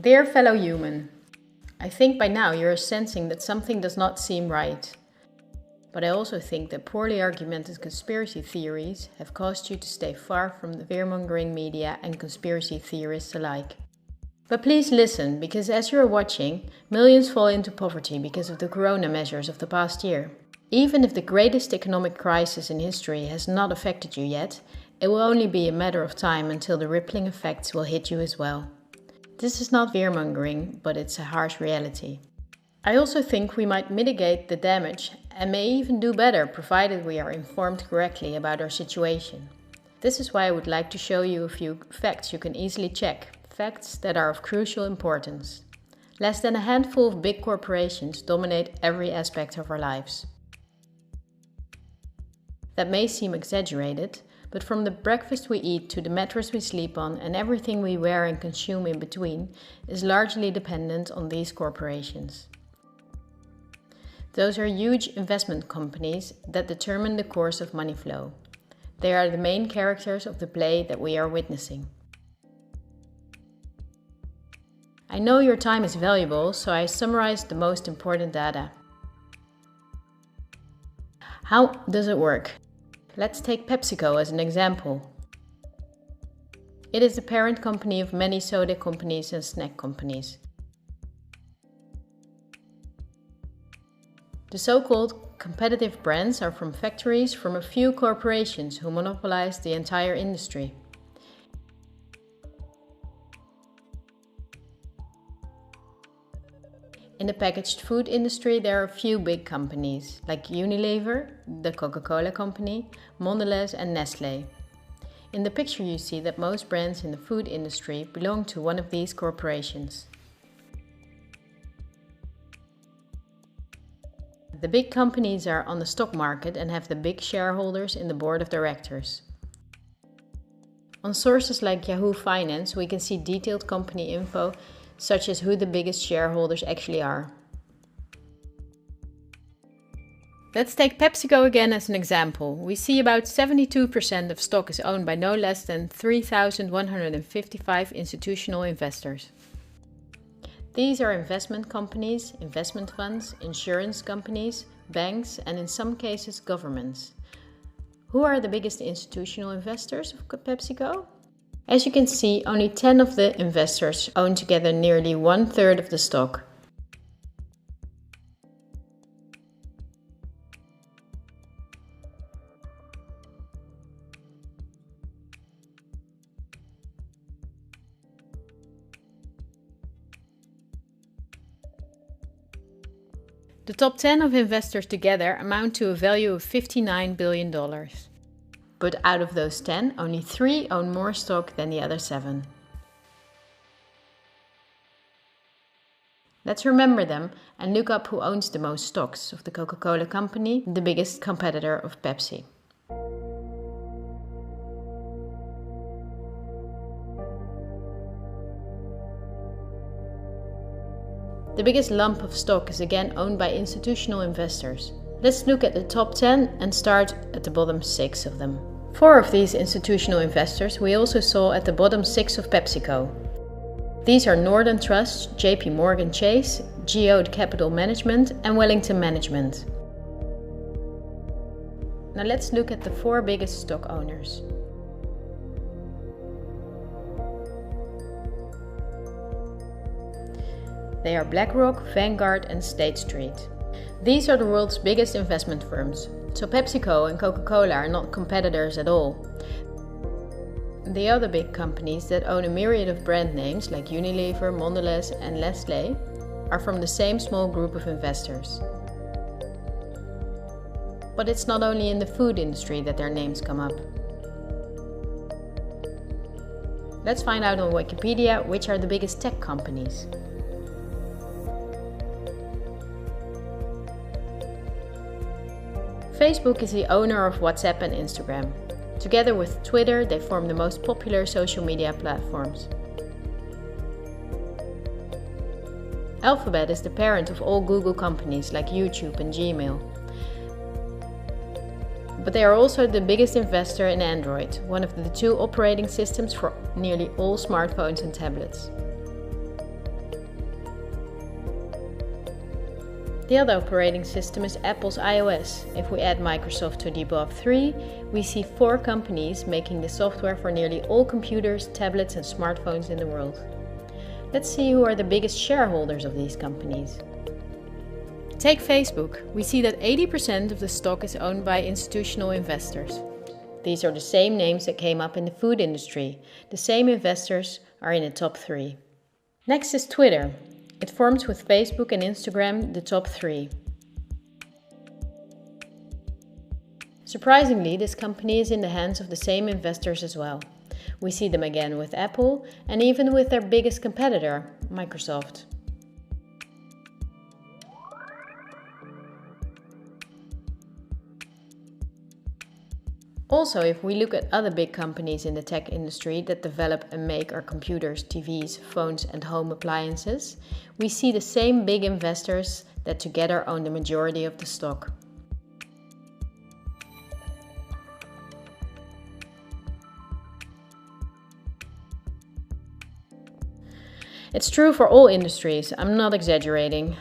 Dear fellow human, I think by now you're sensing that something does not seem right. But I also think that poorly argumented conspiracy theories have caused you to stay far from the fear-mongering media and conspiracy theorists alike. But please listen, because as you're watching, millions fall into poverty because of the corona measures of the past year. Even if the greatest economic crisis in history has not affected you yet, it will only be a matter of time until the rippling effects will hit you as well. This is not fear-mongering, but it's a harsh reality. I also think we might mitigate the damage and may even do better provided we are informed correctly about our situation. This is why I would like to show you a few facts you can easily check, facts that are of crucial importance. Less than a handful of big corporations dominate every aspect of our lives. That may seem exaggerated, but from the breakfast we eat to the mattress we sleep on and everything we wear and consume in between is largely dependent on these corporations. Those are huge investment companies that determine the course of money flow. They are the main characters of the play that we are witnessing. I know your time is valuable, so I summarized the most important data. How does it work? Let's take PepsiCo as an example. It is the parent company of many soda companies and snack companies. The so-called competitive brands are from factories from a few corporations who monopolize the entire industry. In the packaged food industry, there are a few big companies, like Unilever, the Coca-Cola company, Mondelez and Nestlé. In the picture you see that most brands in the food industry belong to one of these corporations. The big companies are on the stock market and have the big shareholders in the board of directors. On sources like Yahoo Finance, we can see detailed company info such as who the biggest shareholders actually are. Let's take PepsiCo again as an example. We see about 72% of stock is owned by no less than 3,155 institutional investors. These are investment companies, investment funds, insurance companies, banks, and in some cases governments. Who are the biggest institutional investors of PepsiCo? As you can see, only 10 of the investors own together nearly 1/3 of the stock. The top 10 of investors together amount to a value of $59 billion. But out of those 10, only 3 own more stock than the other 7. Let's remember them and look up who owns the most stocks of the Coca-Cola company, the biggest competitor of Pepsi. The biggest lump of stock is again owned by institutional investors. Let's look at the top 10 and start at the bottom 6 of them. 4 of these institutional investors we also saw at the bottom 6 of PepsiCo. These are Northern Trust, JP Morgan Chase, Geode Capital Management and Wellington Management. Now let's look at the 4 biggest stock owners. They are BlackRock, Vanguard and State Street. These are the world's biggest investment firms, so PepsiCo and Coca-Cola are not competitors at all. The other big companies that own a myriad of brand names like Unilever, Mondelez and Nestlé are from the same small group of investors. But it's not only in the food industry that their names come up. Let's find out on Wikipedia which are the biggest tech companies. Facebook is the owner of WhatsApp and Instagram. Together with Twitter, they form the most popular social media platforms. Alphabet is the parent of all Google companies like YouTube and Gmail. But they are also the biggest investor in Android, one of the 2 operating systems for nearly all smartphones and tablets. The other operating system is Apple's iOS. If we add Microsoft to the above three, we see 4 companies making the software for nearly all computers, tablets and smartphones in the world. Let's see who are the biggest shareholders of these companies. Take Facebook. We see that 80% of the stock is owned by institutional investors. These are the same names that came up in the food industry. The same investors are in the top 3. Next is Twitter. It forms with Facebook and Instagram the top 3. Surprisingly, this company is in the hands of the same investors as well. We see them again with Apple and even with their biggest competitor, Microsoft. Also, if we look at other big companies in the tech industry that develop and make our computers, TVs, phones and home appliances, we see the same big investors that together own the majority of the stock. It's true for all industries, I'm not exaggerating.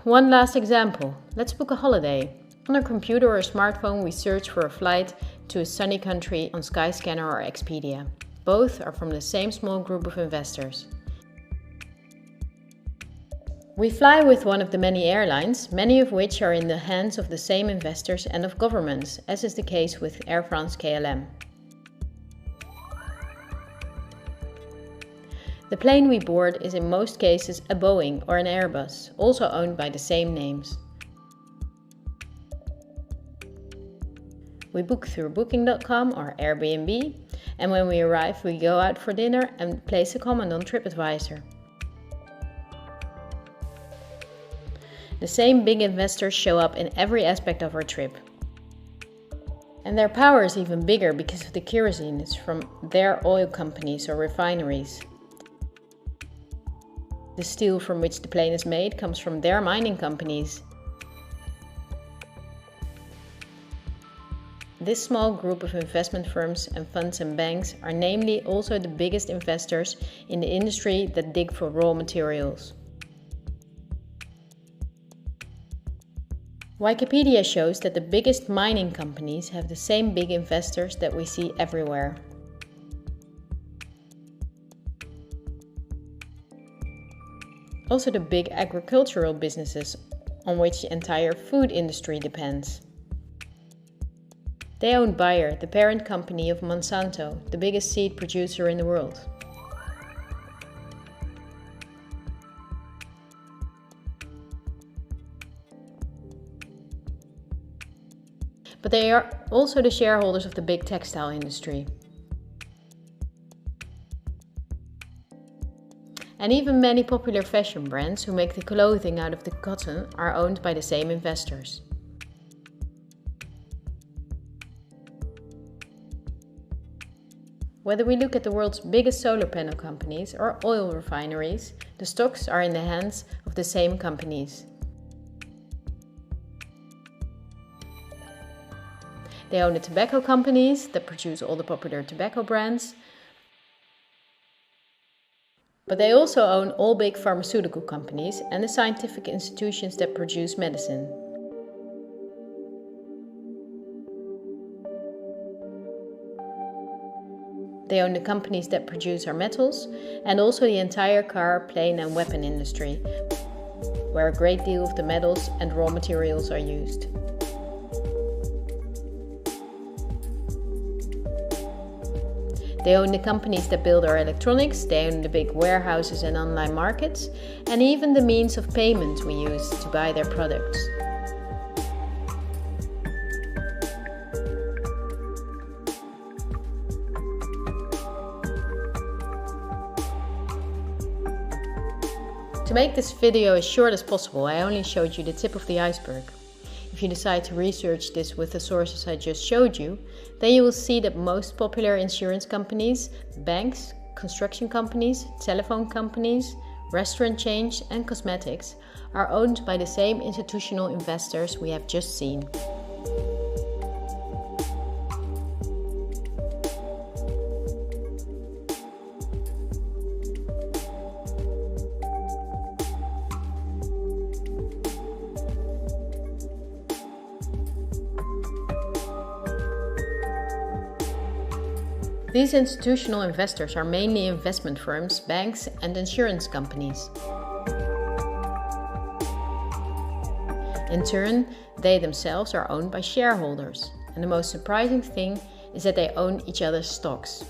One last example. Let's book a holiday. On our computer or smartphone, we search for a flight to a sunny country on Skyscanner or Expedia. Both are from the same small group of investors. We fly with one of the many airlines, many of which are in the hands of the same investors and of governments, as is the case with Air France-KLM. The plane we board is in most cases a Boeing or an Airbus, also owned by the same names. We book through Booking.com or Airbnb, and when we arrive we go out for dinner and place a comment on TripAdvisor. The same big investors show up in every aspect of our trip. And their power is even bigger because of the kerosene is from their oil companies or refineries. The steel from which the plane is made comes from their mining companies. This small group of investment firms and funds and banks are namely also the biggest investors in the industry that dig for raw materials. Wikipedia shows that the biggest mining companies have the same big investors that we see everywhere. Also the big agricultural businesses on which the entire food industry depends. They own Bayer, the parent company of Monsanto, the biggest seed producer in the world. But they are also the shareholders of the big textile industry. And even many popular fashion brands who make the clothing out of the cotton are owned by the same investors. Whether we look at the world's biggest solar panel companies or oil refineries, the stocks are in the hands of the same companies. They own the tobacco companies that produce all the popular tobacco brands, but they also own all big pharmaceutical companies and the scientific institutions that produce medicine. They own the companies that produce our metals and also the entire car, plane and weapon industry, where a great deal of the metals and raw materials are used. They own the companies that build our electronics, they own the big warehouses and online markets, and even the means of payment we use to buy their products. To make this video as short as possible, I only showed you the tip of the iceberg. If you decide to research this with the sources I just showed you, then you will see that most popular insurance companies, banks, construction companies, telephone companies, restaurant chains and cosmetics are owned by the same institutional investors we have just seen. These institutional investors are mainly investment firms, banks, and insurance companies. In turn, they themselves are owned by shareholders, and the most surprising thing is that they own each other's stocks.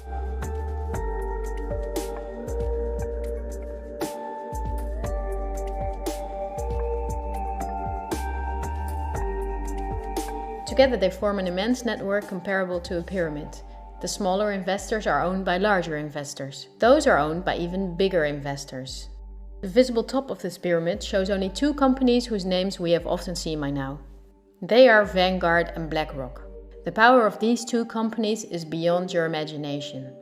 Together they form an immense network comparable to a pyramid. The smaller investors are owned by larger investors. Those are owned by even bigger investors. The visible top of this pyramid shows only two companies whose names we have often seen by now. They are Vanguard and BlackRock. The power of these two companies is beyond your imagination.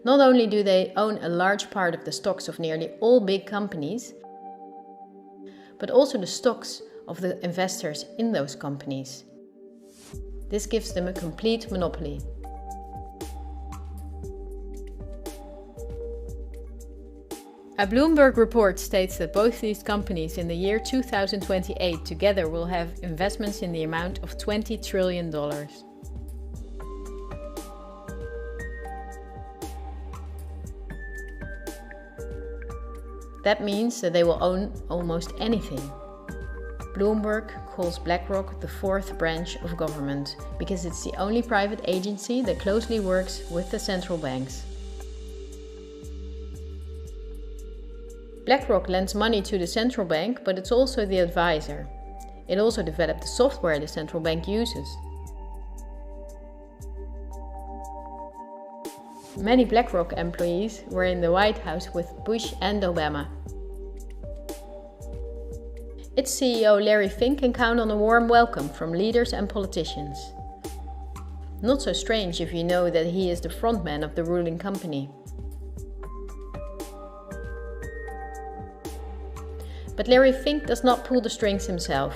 Not only do they own a large part of the stocks of nearly all big companies, but also the stocks of the investors in those companies. This gives them a complete monopoly. A Bloomberg report states that both these companies in the year 2028 together will have investments in the amount of $20 trillion. That means that they will own almost anything. Bloomberg calls BlackRock the fourth branch of government because it's the only private agency that closely works with the central banks. BlackRock lends money to the central bank, but it's also the advisor. It also developed the software the central bank uses. Many BlackRock employees were in the White House with Bush and Obama. Its CEO Larry Fink can count on a warm welcome from leaders and politicians. Not so strange if you know that he is the frontman of the ruling company. But Larry Fink does not pull the strings himself.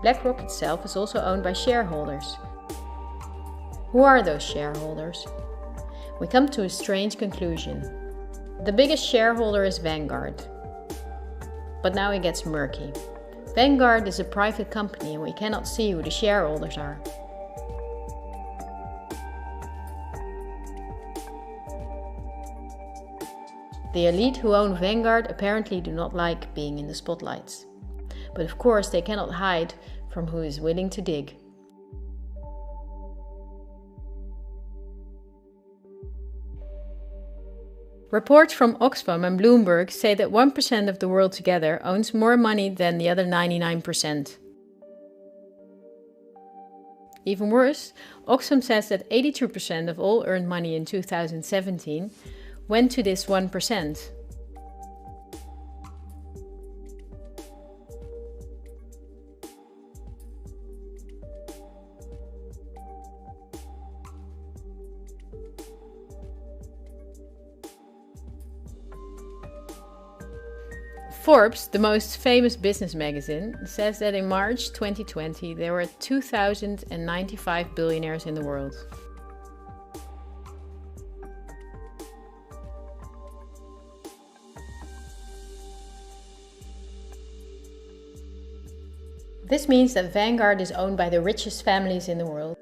BlackRock itself is also owned by shareholders. Who are those shareholders? We come to a strange conclusion. The biggest shareholder is Vanguard. But now it gets murky. Vanguard is a private company and we cannot see who the shareholders are. The elite who own Vanguard apparently do not like being in the spotlights. But of course they cannot hide from who is willing to dig. Reports from Oxfam and Bloomberg say that 1% of the world together owns more money than the other 99%. Even worse, Oxfam says that 82% of all earned money in 2017 went to this 1%. Forbes, the most famous business magazine, says that in March 2020 there were 2,095 billionaires in the world. This means that Vanguard is owned by the richest families in the world.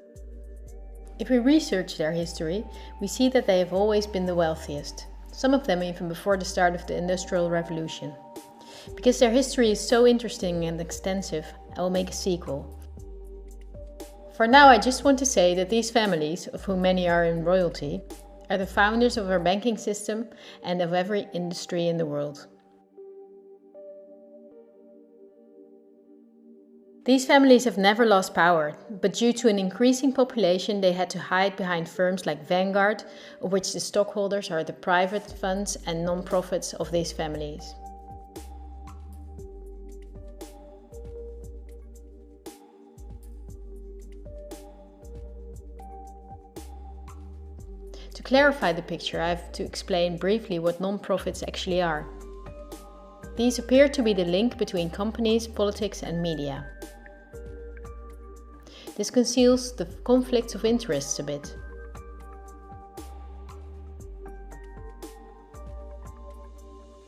If we research their history, we see that they have always been the wealthiest, some of them even before the start of the Industrial Revolution. Because their history is so interesting and extensive, I will make a sequel. For now, I just want to say that these families, of whom many are in royalty, are the founders of our banking system and of every industry in the world. These families have never lost power, but due to an increasing population they had to hide behind firms like Vanguard, of which the stockholders are the private funds and non-profits of these families. To clarify the picture, I have to explain briefly what non-profits actually are. These appear to be the link between companies, politics and media. This conceals the conflicts of interests a bit.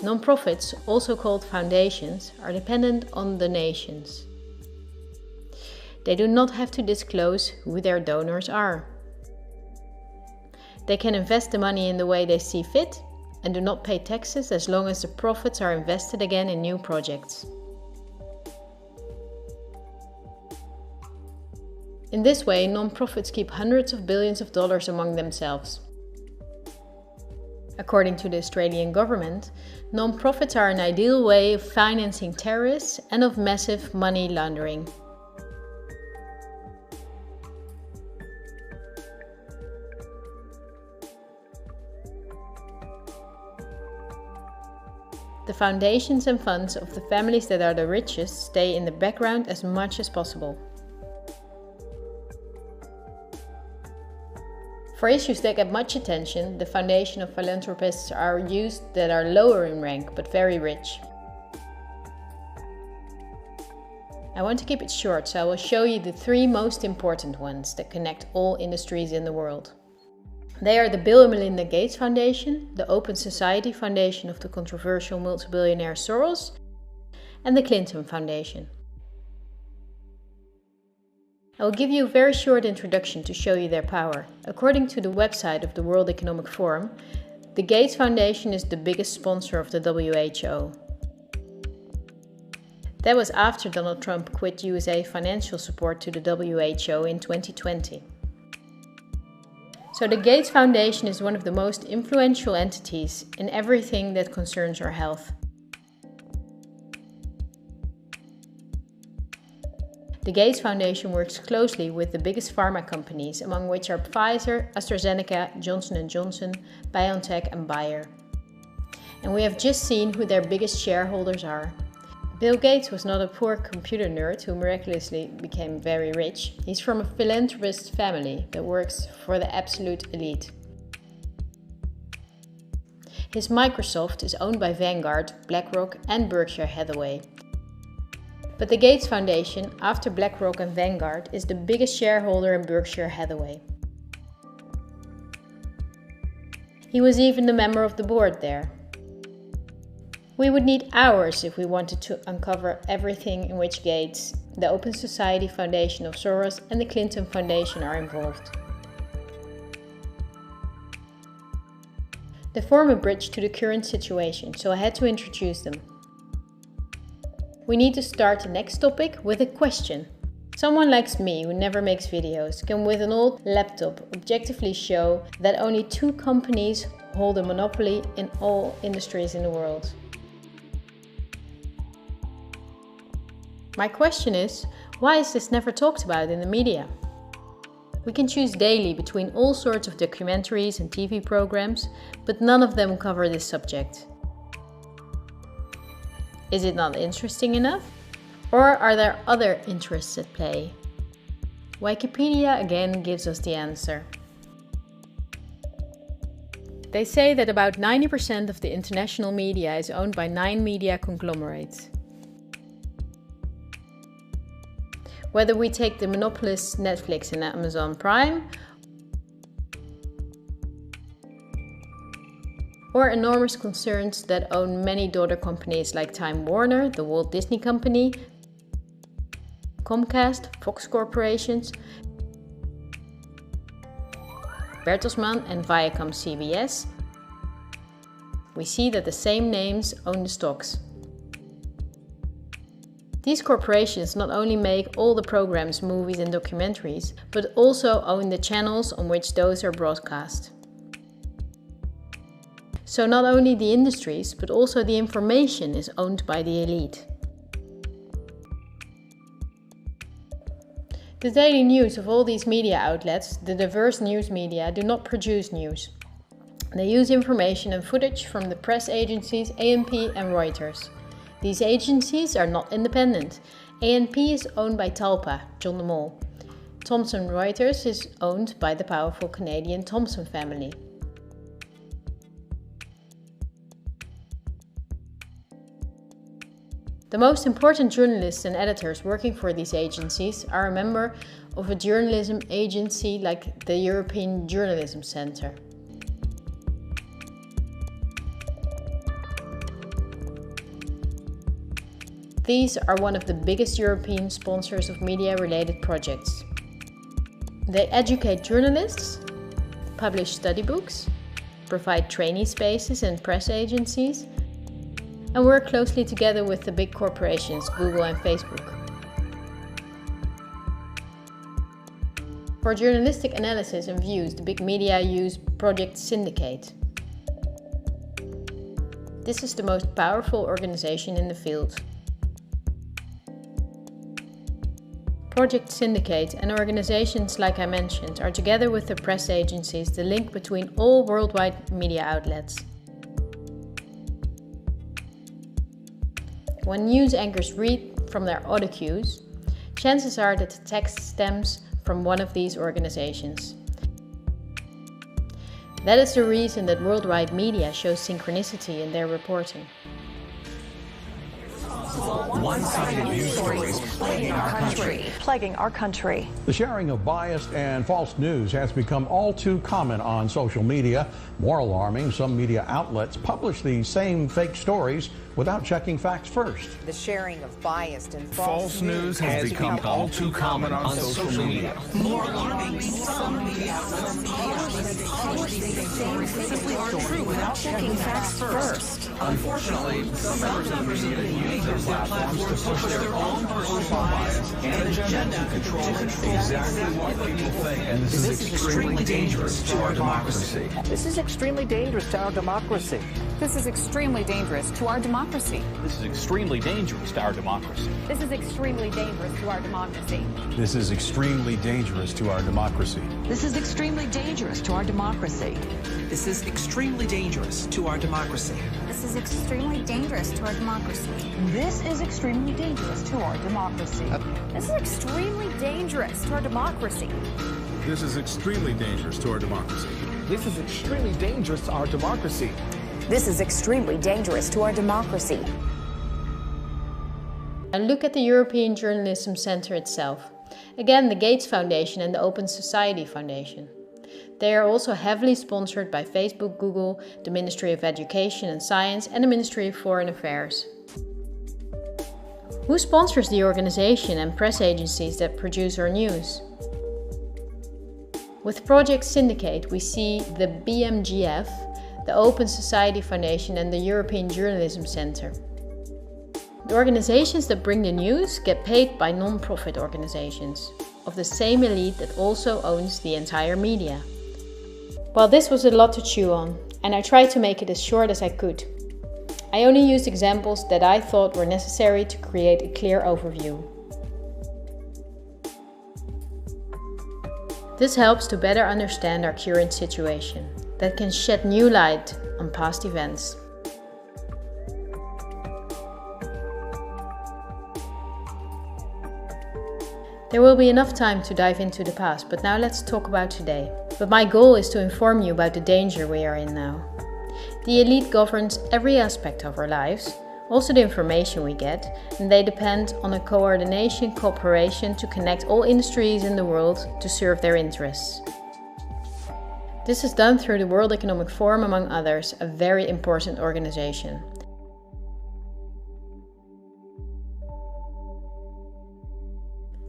Non-profits, also called foundations, are dependent on donations. They do not have to disclose who their donors are. They can invest the money in the way they see fit and do not pay taxes as long as the profits are invested again in new projects. In this way, non-profits keep hundreds of billions of dollars among themselves. According to the Australian government, non-profits are an ideal way of financing terrorists and of massive money laundering. The foundations and funds of the families that are the richest stay in the background as much as possible. For issues that get much attention, the foundation of philanthropists are used that are lower in rank but very rich. I want to keep it short, so I will show you the 3 most important ones that connect all industries in the world. They are the Bill and Melinda Gates Foundation, the Open Society Foundation of the controversial multi-billionaire Soros, and the Clinton Foundation. I will give you a very short introduction to show you their power. According to the website of the World Economic Forum, the Gates Foundation is the biggest sponsor of the WHO. That was after Donald Trump quit USA financial support to the WHO in 2020. So the Gates Foundation is one of the most influential entities in everything that concerns our health. The Gates Foundation works closely with the biggest pharma companies, among which are Pfizer, AstraZeneca, Johnson & Johnson, BioNTech and Bayer. And we have just seen who their biggest shareholders are. Bill Gates was not a poor computer nerd who miraculously became very rich. He's from a philanthropist family that works for the absolute elite. His Microsoft is owned by Vanguard, BlackRock and Berkshire Hathaway. But the Gates Foundation, after BlackRock and Vanguard, is the biggest shareholder in Berkshire Hathaway. He was even the member of the board there. We would need hours if we wanted to uncover everything in which Gates, the Open Society Foundation of Soros and the Clinton Foundation are involved. They form a bridge to the current situation, so I had to introduce them. We need to start the next topic with a question. Someone like me, who never makes videos, can with an old laptop objectively show that only 2 companies hold a monopoly in all industries in the world. My question is, why is this never talked about in the media? We can choose daily between all sorts of documentaries and TV programs, but none of them cover this subject. Is it not interesting enough? Or are there other interests at play? Wikipedia again gives us the answer. They say that about 90% of the international media is owned by 9 media conglomerates. Whether we take the monopolists Netflix and Amazon Prime, or enormous concerns that own many daughter companies like Time Warner, the Walt Disney Company, Comcast, Fox Corporations, Bertelsmann and Viacom CBS, we see that the same names own the stocks. These corporations not only make all the programs, movies and documentaries, but also own the channels on which those are broadcast. So not only the industries, but also the information is owned by the elite. The daily news of all these media outlets, the diverse news media, do not produce news. They use information and footage from the press agencies ANP and Reuters. These agencies are not independent. ANP is owned by Talpa, John de Mol. Thomson Reuters is owned by the powerful Canadian Thomson family. The most important journalists and editors working for these agencies are a member of a journalism agency like the European Journalism Centre. These are one of the biggest European sponsors of media-related projects. They educate journalists publish study books, provide trainee spaces and press agencies, and work closely together with the big corporations Google and Facebook. For journalistic analysis and views, the big media use Project Syndicate. This is the most powerful organization in the field. Project Syndicate and organizations like I mentioned are together with the press agencies the link between all worldwide media outlets. When news anchors read from their audio cues, chances are that the text stems from one of these organizations. That is the reason that worldwide media shows synchronicity in their reporting. One-sided news stories plaguing our country. The sharing of biased and false news has become all too common on social media. More alarming, some media outlets publish these same fake stories without checking facts first. The sharing of biased and false news has become all too common on social media. More alarming, some media outlets publish these same fake stories true without checking facts first. Unfortunately, some members of the media use their platforms to push their own personal bias and agenda to control exactly what people think. And this is extremely dangerous to our democracy. This is extremely dangerous to our democracy. This is extremely dangerous to our democracy. This is extremely dangerous to our democracy. This is extremely dangerous to our democracy. This is extremely dangerous to our democracy. This is extremely dangerous to our democracy. This is extremely dangerous to our democracy. This is extremely dangerous to our democracy. This is extremely dangerous to our democracy. This is extremely dangerous to our democracy. This is extremely dangerous to our democracy. This is extremely dangerous to our democracy. This is extremely dangerous to our democracy. And look at the European Journalism Centre itself. Again, the Gates Foundation and the Open Society Foundation. They are also heavily sponsored by Facebook, Google, the Ministry of Education and Science, and the Ministry of Foreign Affairs. Who sponsors the organization and press agencies that produce our news? With Project Syndicate, we see the BMGF, the Open Society Foundation and the European Journalism Centre. The organizations that bring the news get paid by non-profit organizations, of the same elite that also owns the entire media. Well, this was a lot to chew on, and I tried to make it as short as I could. I only used examples that I thought were necessary to create a clear overview. This helps to better understand our current situation, that can shed new light on past events. There will be enough time to dive into the past, but now let's talk about today. But my goal is to inform you about the danger we are in now. The elite governs every aspect of our lives, also the information we get, and they depend on a cooperation to connect all industries in the world to serve their interests. This is done through the World Economic Forum, among others, a very important organization.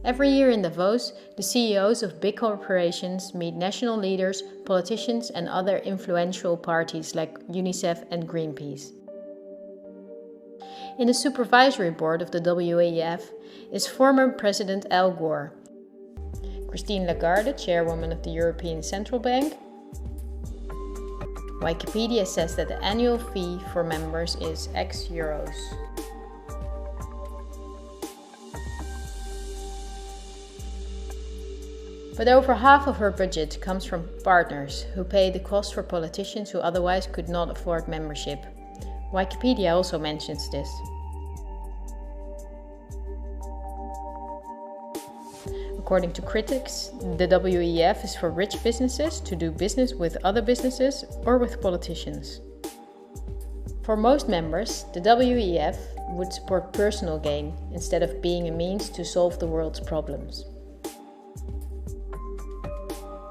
Every year in Davos, the CEOs of big corporations meet national leaders, politicians and other influential parties like UNICEF and Greenpeace. In the supervisory board of the WEF is former President Al Gore, Christine Lagarde, chairwoman of the European Central Bank. Wikipedia says that the annual fee for members is €X. But over half of her budget comes from partners who pay the cost for politicians who otherwise could not afford membership. Wikipedia also mentions this. According to critics, the WEF is for rich businesses to do business with other businesses or with politicians. For most members, the WEF would support personal gain instead of being a means to solve the world's problems.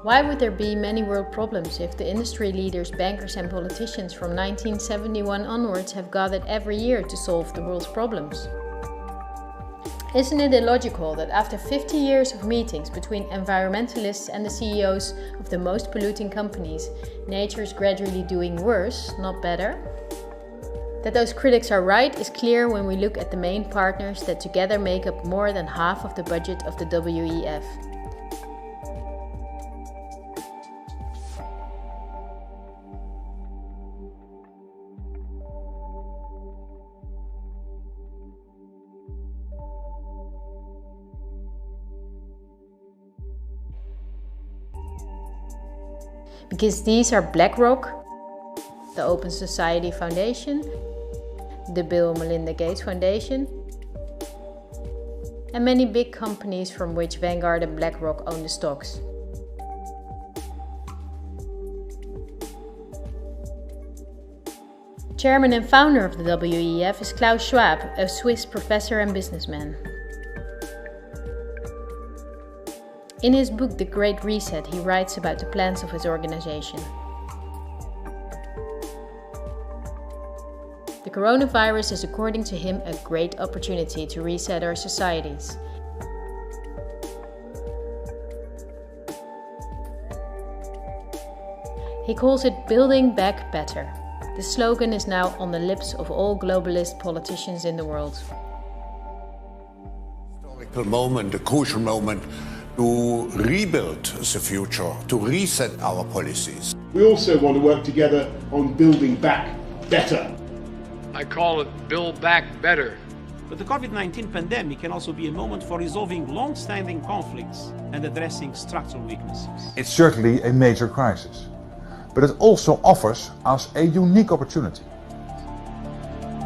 Why would there be many world problems if the industry leaders, bankers and politicians from 1971 onwards have gathered every year to solve the world's problems? Isn't it illogical that after 50 years of meetings between environmentalists and the CEOs of the most polluting companies, nature is gradually doing worse, not better? That those critics are right is clear when we look at the main partners that together make up more than half of the budget of the WEF. Because these are BlackRock, the Open Society Foundation, the Bill and Melinda Gates Foundation, and many big companies from which Vanguard and BlackRock own the stocks. Chairman and founder of the WEF is Klaus Schwab, a Swiss professor and businessman. In his book The Great Reset, he writes about the plans of his organization. The coronavirus is, according to him, a great opportunity to reset our societies. He calls it Building Back Better. The slogan is now on the lips of all globalist politicians in the world. Historical moment, a crucial moment to rebuild the future, to reset our policies. We also want to work together on building back better. I call it Build Back Better. But the COVID-19 pandemic can also be a moment for resolving long-standing conflicts and addressing structural weaknesses. It's certainly a major crisis, but it also offers us a unique opportunity.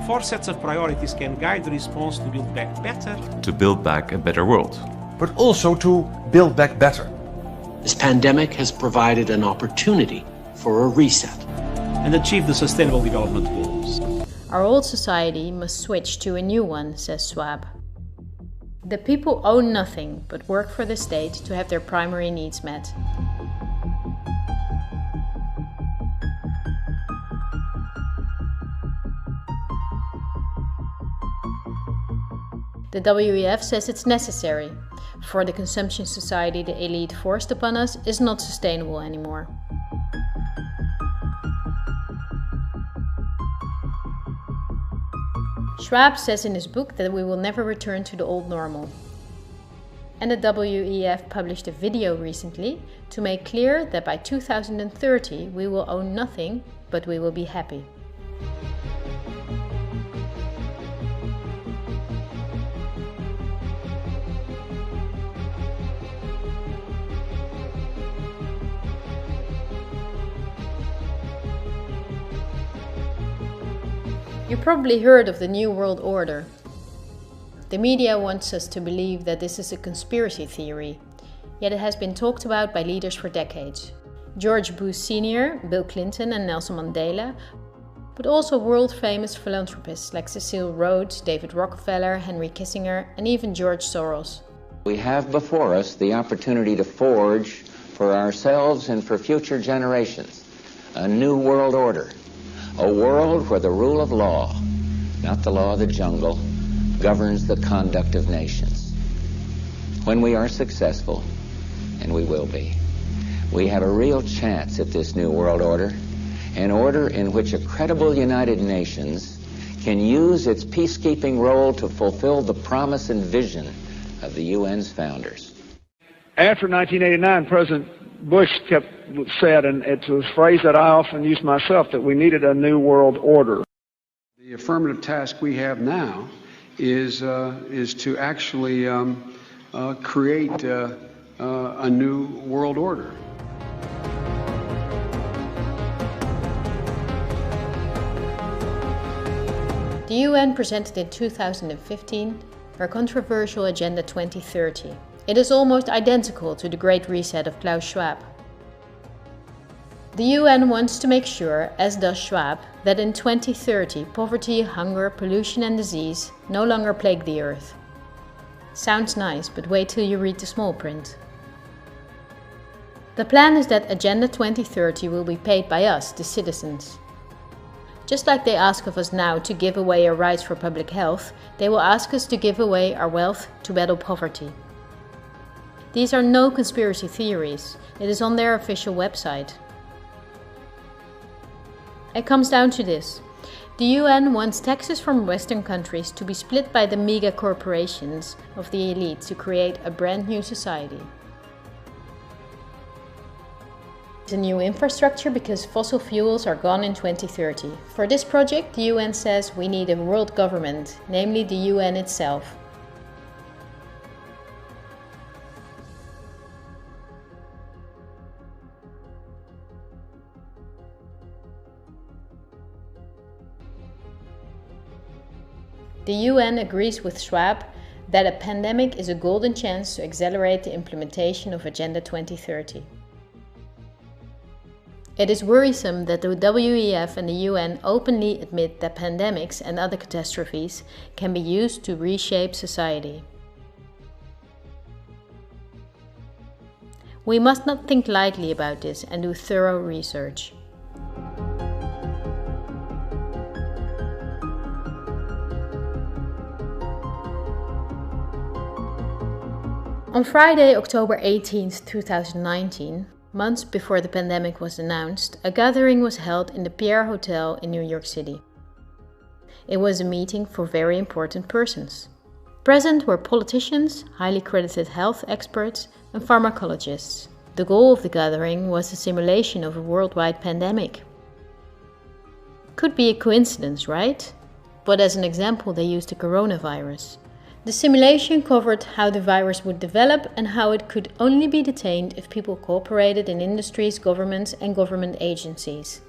4 sets of priorities can guide the response to build back better. To build back a better world. But also to build back better. This pandemic has provided an opportunity for a reset. And achieve the Sustainable Development Goals. Our old society must switch to a new one, says Schwab. The people own nothing but work for the state to have their primary needs met. The WEF says it's necessary. For the consumption society the elite forced upon us is not sustainable anymore. Schwab says in his book that we will never return to the old normal. And the WEF published a video recently to make clear that by 2030 we will own nothing, but we will be happy. You probably heard of the New World Order. The media wants us to believe that this is a conspiracy theory, yet it has been talked about by leaders for decades. George Bush Sr., Bill Clinton and Nelson Mandela, but also world-famous philanthropists like Cecil Rhodes, David Rockefeller, Henry Kissinger, and even George Soros. We have before us the opportunity to forge for ourselves and for future generations a new world order. A world where the rule of law, not the law of the jungle, governs the conduct of nations. When we are successful, and we will be, we have a real chance at this new world order, an order in which a credible United Nations can use its peacekeeping role to fulfill the promise and vision of the UN's founders. After 1989, President Bush said, and it's a phrase that I often use myself, that we needed a new world order. The affirmative task we have now is to actually create a new world order. The UN presented in 2015 their controversial Agenda 2030. It is almost identical to the Great Reset of Klaus Schwab. The UN wants to make sure, as does Schwab, that in 2030 poverty, hunger, pollution and disease no longer plague the earth. Sounds nice, but wait till you read the small print. The plan is that Agenda 2030 will be paid by us, the citizens. Just like they ask of us now to give away our rights for public health, they will ask us to give away our wealth to battle poverty. These are no conspiracy theories. It is on their official website. It comes down to this. The UN wants taxes from Western countries to be split by the mega corporations of the elite to create a brand new society. A new infrastructure because fossil fuels are gone in 2030. For this project, the UN says we need a world government, namely the UN itself. The UN agrees with Schwab that a pandemic is a golden chance to accelerate the implementation of Agenda 2030. It is worrisome that the WEF and the UN openly admit that pandemics and other catastrophes can be used to reshape society. We must not think lightly about this and do thorough research. On Friday, October 18, 2019, months before the pandemic was announced, a gathering was held in the Pierre Hotel in New York City. It was a meeting for very important persons. Present were politicians, highly credited health experts, and pharmacologists. The goal of the gathering was a simulation of a worldwide pandemic. Could be a coincidence, right? But as an example, they used the coronavirus. The simulation covered how the virus would develop and how it could only be detained if people cooperated in industries, governments, and government agencies.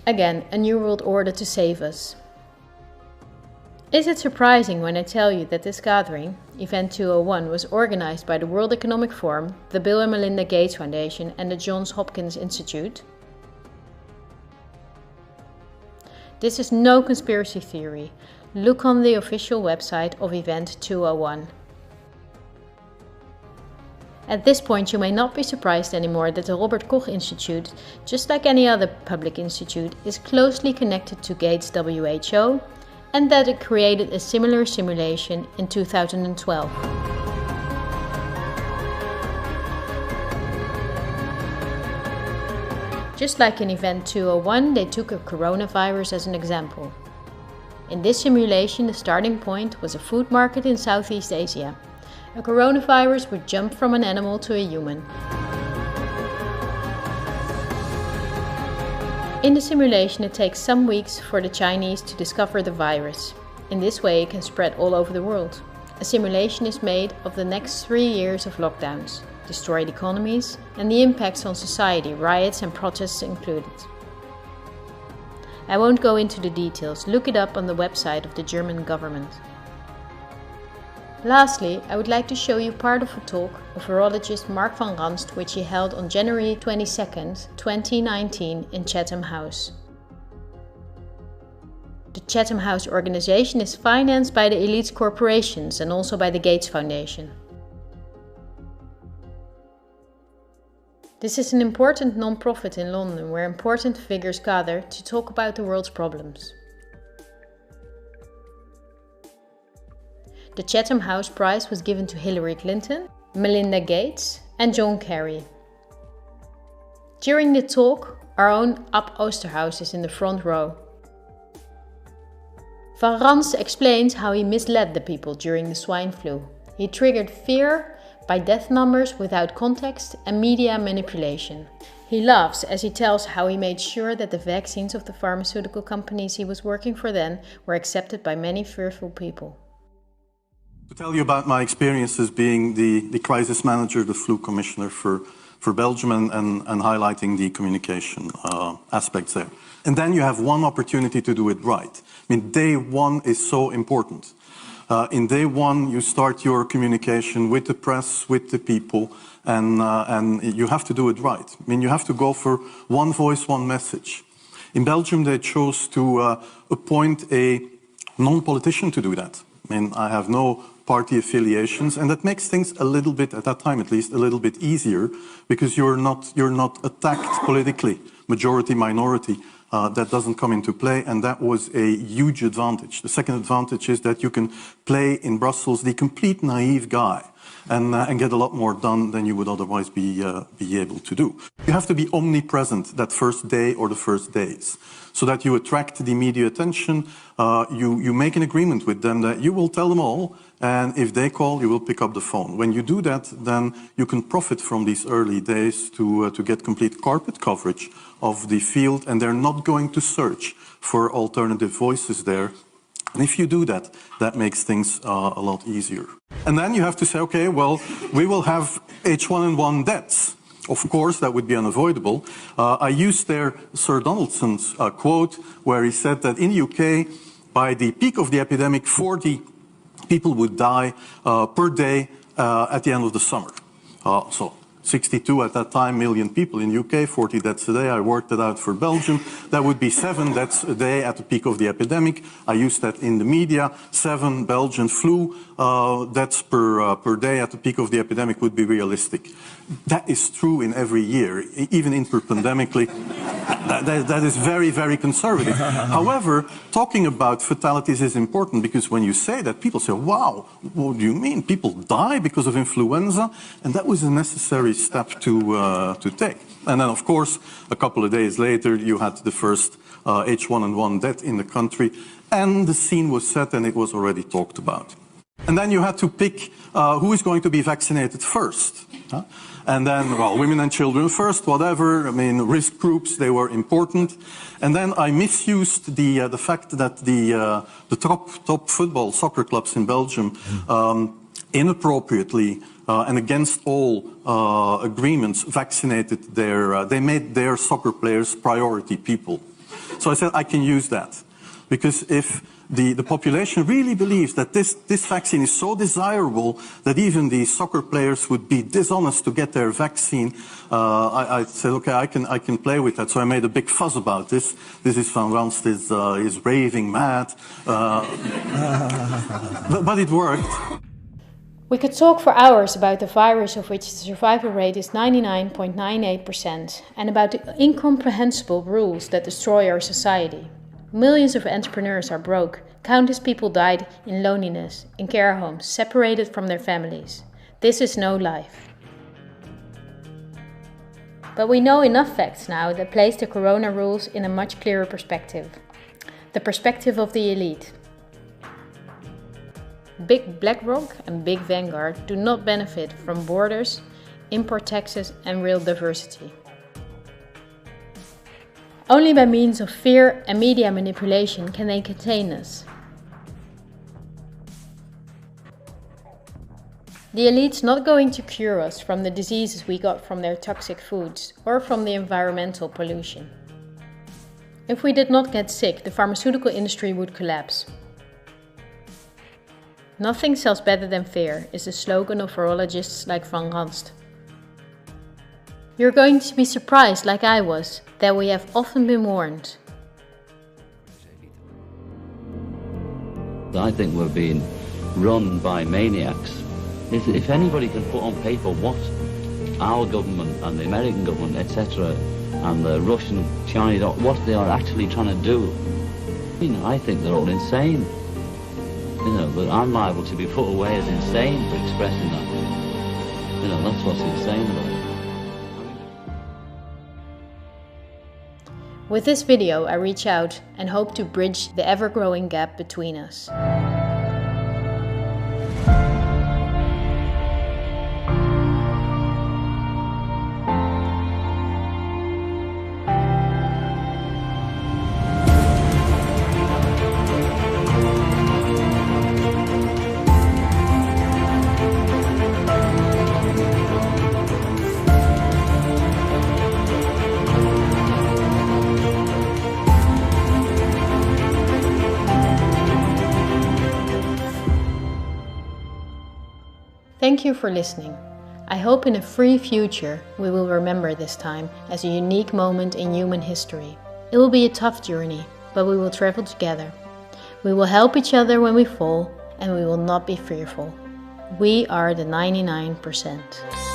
Again, a new world order to save us. Is it surprising when I tell you that this gathering, Event 201, was organized by the World Economic Forum, the Bill and Melinda Gates Foundation, and the Johns Hopkins Institute? This is no conspiracy theory. Look on the official website of Event 201. At this point, you may not be surprised anymore that the Robert Koch Institute, just like any other public institute, is closely connected to Gates' WHO, and that it created a similar simulation in 2012. Just like in Event 201, they took a coronavirus as an example. In this simulation, the starting point was a food market in Southeast Asia. A coronavirus would jump from an animal to a human. In the simulation, it takes some weeks for the Chinese to discover the virus. In this way, it can spread all over the world. A simulation is made of the next 3 years of lockdowns, destroyed economies, and the impacts on society, riots and protests included. I won't go into the details, look it up on the website of the German government. Lastly, I would like to show you part of a talk of virologist Mark van Ranst which he held on January 22nd, 2019 in Chatham House. The Chatham House organization is financed by the elite corporations and also by the Gates Foundation. This is an important non-profit in London where important figures gather to talk about the world's problems. The Chatham House Prize was given to Hillary Clinton, Melinda Gates and John Kerry. During the talk, our own Ab Oosterhuis is in the front row. Van Ranst explains how he misled the people during the swine flu. He triggered fear by death numbers without context and media manipulation. He laughs as he tells how he made sure that the vaccines of the pharmaceutical companies he was working for then were accepted by many fearful people. To tell you about my experiences being the crisis manager, the flu commissioner for Belgium and highlighting the communication aspects there. And then you have one opportunity to do it right. I mean, day one is so important. In day one, you start your communication with the press, with the people, and you have to do it right. I mean, you have to go for one voice, one message. In Belgium, they chose to appoint a non-politician to do that. I mean, I have no party affiliations, and that makes things a little bit, at that time at least, a little bit easier, because you're not attacked politically majority, minority, that doesn't come into play, and that was a huge advantage. The second advantage is that you can play in Brussels the complete naive guy and get a lot more done than you would otherwise be able to do. You have to be omnipresent that first day or the first days, so that you attract the media attention. You make an agreement with them that you will tell them all, and if they call, you will pick up the phone. When you do that, then you can profit from these early days to get complete carpet coverage of the field, and they're not going to search for alternative voices there. And if you do that, that makes things a lot easier. And then you have to say, okay, well, we will have H1N1 deaths. Of course, that would be unavoidable. I used there Sir Donaldson's quote, where he said that in the UK, by the peak of the epidemic, 40 people would die per day at the end of the summer. So 62 at that time million people in the UK, 40 deaths a day. I worked it out for Belgium. That would be 7 deaths a day at the peak of the epidemic. I used that in the media. 7 Belgian flu deaths per day at the peak of the epidemic would be realistic. That is true in every year, even interpandemically. That is very, very conservative. However, talking about fatalities is important, because when you say that, people say, wow, what do you mean? People die because of influenza? And that was a necessary step to take. And then, of course, a couple of days later, you had the first H1N1 death in the country, and the scene was set and it was already talked about. And then you had to pick who is going to be vaccinated first. And then, well, women and children first, whatever. I mean, risk groups, they were important. And then I misused the fact that the top football soccer clubs in Belgium inappropriately and against all agreements vaccinated they made their soccer players priority people. So I said I can use that, because if the population really believes that this vaccine is so desirable that even the soccer players would be dishonest to get their vaccine, I said, okay, I can play with that. So I made a big fuss about this. This is Van Ranst is raving mad, but it worked. We could talk for hours about the virus of which the survival rate is 99.98% and about the incomprehensible rules that destroy our society. Millions of entrepreneurs are broke. Countless people died in loneliness, in care homes, separated from their families. This is no life. But we know enough facts now that place the corona rules in a much clearer perspective. The perspective of the elite. Big BlackRock and Big Vanguard do not benefit from borders, import taxes and real diversity. Only by means of fear and media manipulation can they contain us. The elite's not going to cure us from the diseases we got from their toxic foods or from the environmental pollution. If we did not get sick, the pharmaceutical industry would collapse. Nothing sells better than fear is the slogan of virologists like Van Ranst. You're going to be surprised, like I was, that we have often been warned. I think we're being run by maniacs. If anybody can put on paper what our government and the American government, etc., and the Russian, Chinese, what they are actually trying to do, I think they're all insane. But I'm liable to be put away as insane for expressing that. That's what's insane about it. With this video, I reach out and hope to bridge the ever-growing gap between us. Thank you for listening. I hope in a free future we will remember this time as a unique moment in human history. It will be a tough journey, but we will travel together. We will help each other when we fall, and we will not be fearful. We are the 99%.